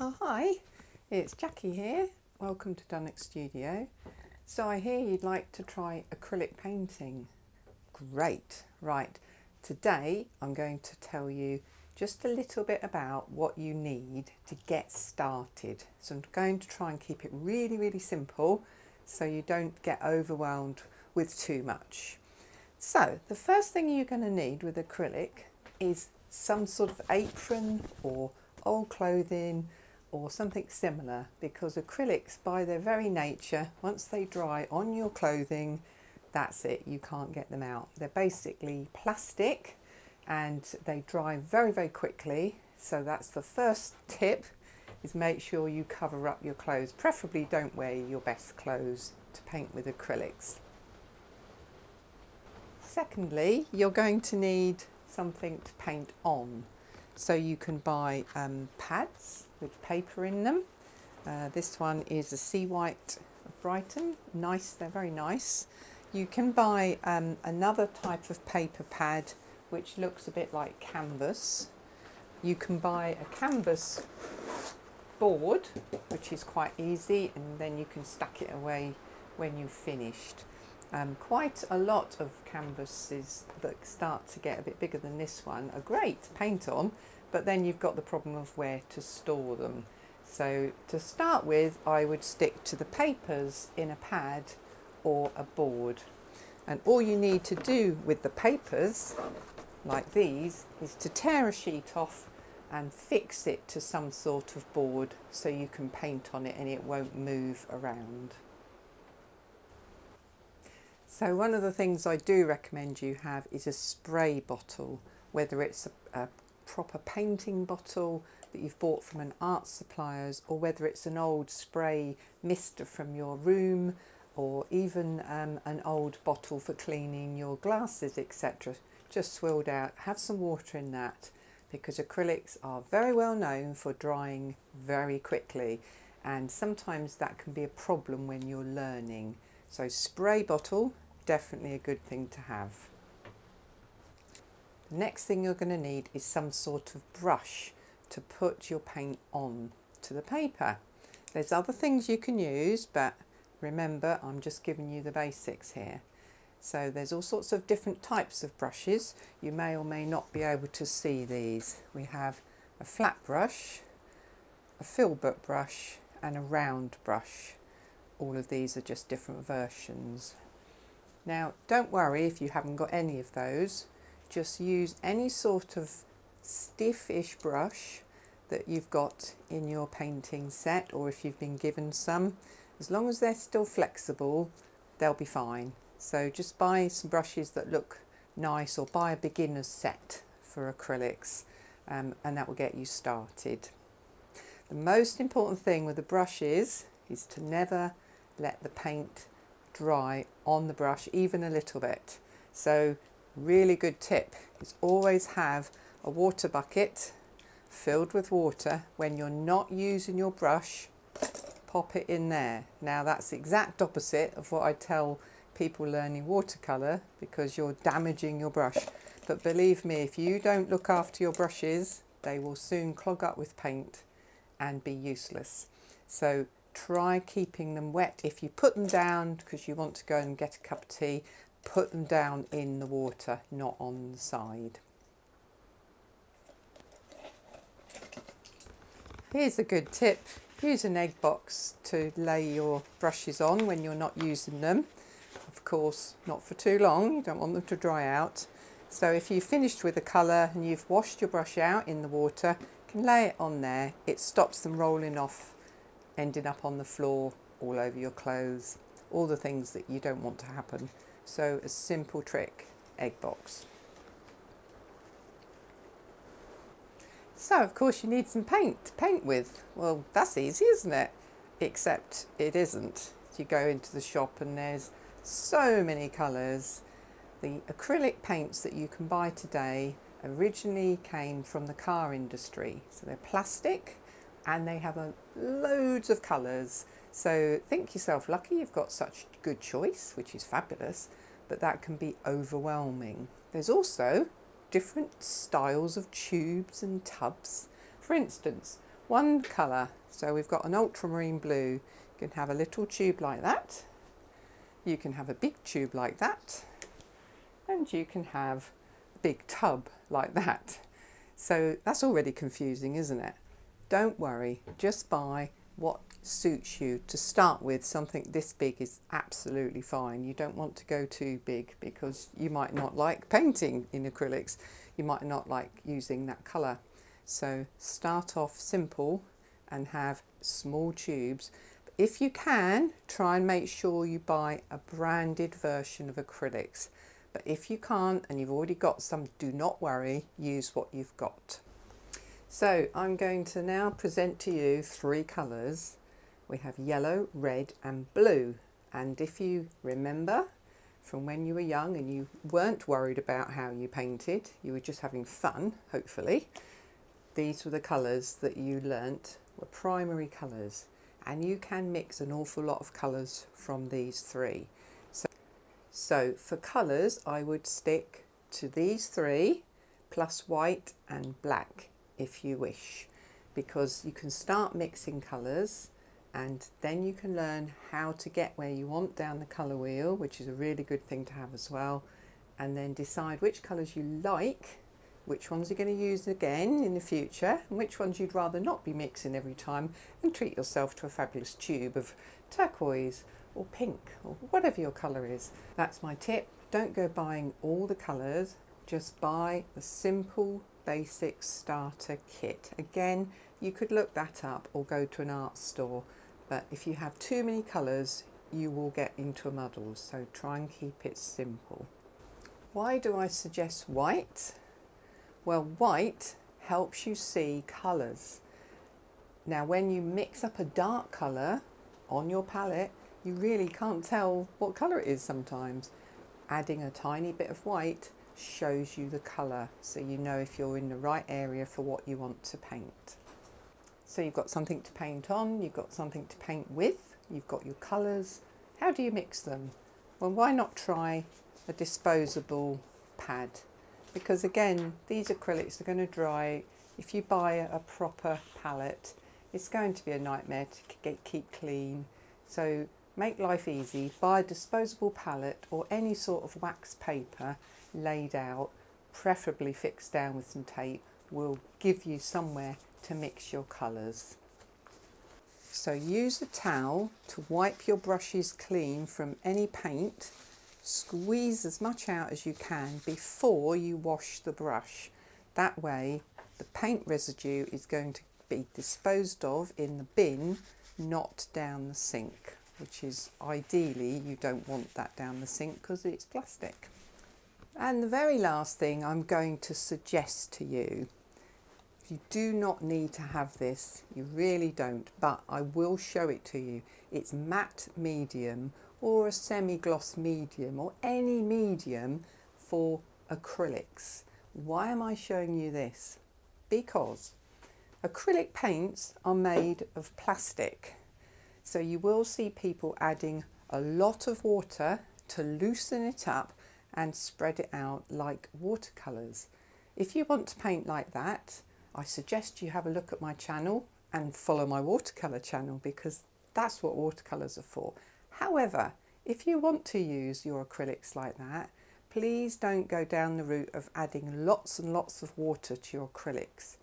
Oh, hi, it's Jackie here. Welcome to Dunnock Studio. So I hear you'd like to try acrylic painting. Great. Right. Today I'm going to tell you just a little bit about what you need to get started. So I'm going to try and keep it really simple so you don't get overwhelmed with too much. So the first thing you're going to need with acrylic is some sort of apron or old clothing or something similar, because acrylics by their very nature, once they dry on your clothing, that's it, you can't get them out. They're basically plastic and they dry very quickly. So that's the first tip, is make sure you cover up your clothes. Preferably don't wear your best clothes to paint with acrylics. Secondly, you're going to need something to paint on. So you can buy pads with paper in them. This one is a Sea White of Brighton. Nice, they're very nice. You can buy another type of paper pad which looks a bit like canvas. You can buy a canvas board, which is quite easy, and then you can stack it away when you've finished. Quite a lot of canvases that start to get a bit bigger than this one are great to paint on, but then you've got the problem of where to store them. So to start with, I would stick to the papers in a pad or a board. And all you need to do with the papers, like these, is to tear a sheet off and fix it to some sort of board so you can paint on it and it won't move around. So one of the things I do recommend you have is a spray bottle, whether it's a proper painting bottle that you've bought from an art supplier's, or whether it's an old spray mister from your room, or even an old bottle for cleaning your glasses, etc. Just swilled out. Have some water in that, because acrylics are very well known for drying very quickly, and sometimes that can be a problem when you're learning. So spray bottle, definitely a good thing to have. The next thing you're going to need is some sort of brush to put your paint on to the paper. There's other things you can use, but remember, I'm just giving you the basics here. So there's all sorts of different types of brushes. You may or may not be able to see these. We have a flat brush, a filbert brush, and a round brush. All of these are just different versions. Now, don't worry if you haven't got any of those. Just use any sort of stiffish brush that you've got in your painting set, or if you've been given some. As long as they're still flexible, they'll be fine. So just buy some brushes that look nice, or buy a beginner's set for acrylics, and that will get you started. The most important thing with the brushes is to never let the paint dry on the brush even a little bit. So really good tip is always have a water bucket filled with water. When you're not using your brush, pop it in there. Now that's the exact opposite of what I tell people learning watercolour, because you're damaging your brush. But believe me, if you don't look after your brushes, they will soon clog up with paint and be useless. So try keeping them wet. If you put them down because you want to go and get a cup of tea, put them down in the water, not on the side. Here's a good tip. Use an egg box to lay your brushes on when you're not using them. Of course, not for too long, you don't want them to dry out. So if you've finished with a colour and you've washed your brush out in the water, you can lay it on there. It stops them rolling off, ending up on the floor, all over your clothes, all the things that you don't want to happen. So a simple trick, egg box. So of course you need some paint to paint with. Well, that's easy, isn't it? Except it isn't. You go into the shop and there's so many colours. The acrylic paints that you can buy today originally came from the car industry. So they're plastic and they have loads of colours. So think yourself lucky you've got such good choice, which is fabulous, but that can be overwhelming. There's also different styles of tubes and tubs. For instance, one colour. So we've got an ultramarine blue. You can have a little tube like that. You can have a big tube like that. And you can have a big tub like that. So that's already confusing, isn't it? Don't worry, just buy what suits you. To start with, something this big is absolutely fine. You don't want to go too big because you might not like painting in acrylics. You might not like using that colour. So start off simple and have small tubes. If you can, try and make sure you buy a branded version of acrylics. But if you can't and you've already got some, do not worry, use what you've got. So I'm going to now present to you 3 colours. We have yellow, red and blue. And if you remember from when you were young and you weren't worried about how you painted, you were just having fun, hopefully, these were the colours that you learnt were primary colours. And you can mix an awful lot of colours from these 3. So for colours, I would stick to these 3 plus white and black if you wish, because you can start mixing colours and then you can learn how to get where you want down the colour wheel, which is a really good thing to have as well, and then decide which colours you like, which ones you're going to use again in the future, and which ones you'd rather not be mixing every time, and treat yourself to a fabulous tube of turquoise or pink or whatever your colour is. That's my tip. Don't go buying all the colours, just buy the simple basic starter kit. Again, you could look that up or go to an art store, but if you have too many colours you will get into a muddle, so try and keep it simple. Why do I suggest white? Well, white helps you see colours. Now when you mix up a dark colour on your palette, you really can't tell what colour it is sometimes. Adding a tiny bit of white shows you the colour, so you know if you're in the right area for what you want to paint. So you've got something to paint on, you've got something to paint with, you've got your colours. How do you mix them? Well, why not try a disposable pad? Because again, these acrylics are going to dry. If you buy a proper palette, it's going to be a nightmare to keep clean. So make life easy, buy a disposable palette or any sort of wax paper laid out, preferably fixed down with some tape, will give you somewhere to mix your colours. So use a towel to wipe your brushes clean from any paint. Squeeze as much out as you can before you wash the brush. That way the paint residue is going to be disposed of in the bin, not down the sink, which is ideally you don't want that down the sink because it's plastic. And the very last thing I'm going to suggest to you, you do not need to have this, you really don't, but I will show it to you. It's matte medium or a semi-gloss medium or any medium for acrylics. Why am I showing you this? Because acrylic paints are made of plastic. So you will see people adding a lot of water to loosen it up and spread it out like watercolours. If you want to paint like that, I suggest you have a look at my channel and follow my watercolour channel, because that's what watercolours are for. However, if you want to use your acrylics like that, please don't go down the route of adding lots and lots of water to your acrylics.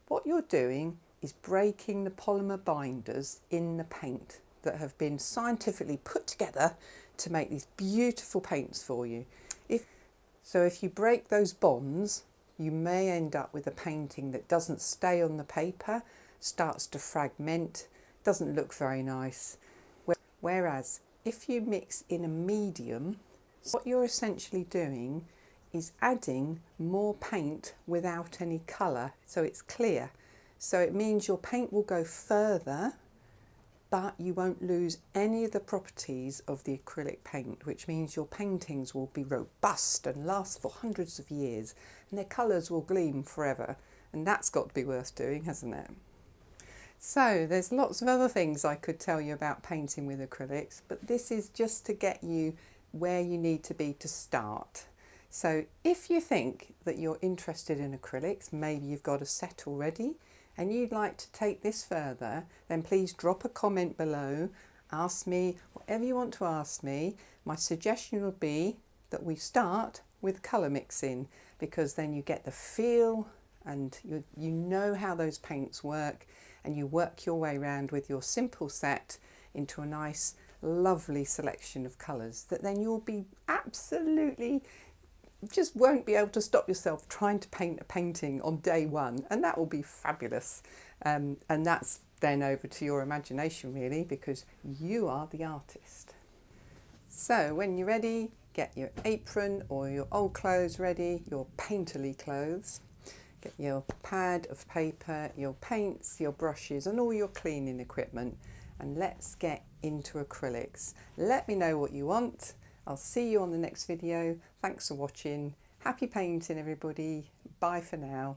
What you're doing is breaking the polymer binders in the paint that have been scientifically put together to make these beautiful paints for you. If you break those bonds, you may end up with a painting that doesn't stay on the paper, starts to fragment, doesn't look very nice. Whereas if you mix in a medium, what you're essentially doing is adding more paint without any colour, so it's clear. So it means your paint will go further, but you won't lose any of the properties of the acrylic paint, which means your paintings will be robust and last for hundreds of years, and their colours will gleam forever. And that's got to be worth doing, hasn't it? So there's lots of other things I could tell you about painting with acrylics, but this is just to get you where you need to be to start. So if you think that you're interested in acrylics, maybe you've got a set already, and you'd like to take this further, then please drop a comment below. Ask me whatever you want to ask me. My suggestion would be that we start with colour mixing, because then you get the feel and you know how those paints work, and you work your way around with your simple set into a nice lovely selection of colours that then you'll be absolutely just won't be able to stop yourself trying to paint a painting on day one, and that will be fabulous. And that's then over to your imagination really, because you are the artist. So when you're ready, get your apron or your old clothes ready, your painterly clothes. Get your pad of paper, your paints, your brushes and all your cleaning equipment, and let's get into acrylics. Let me know what you want. I'll see you on the next video. Thanks for watching. Happy painting everybody. Bye for now.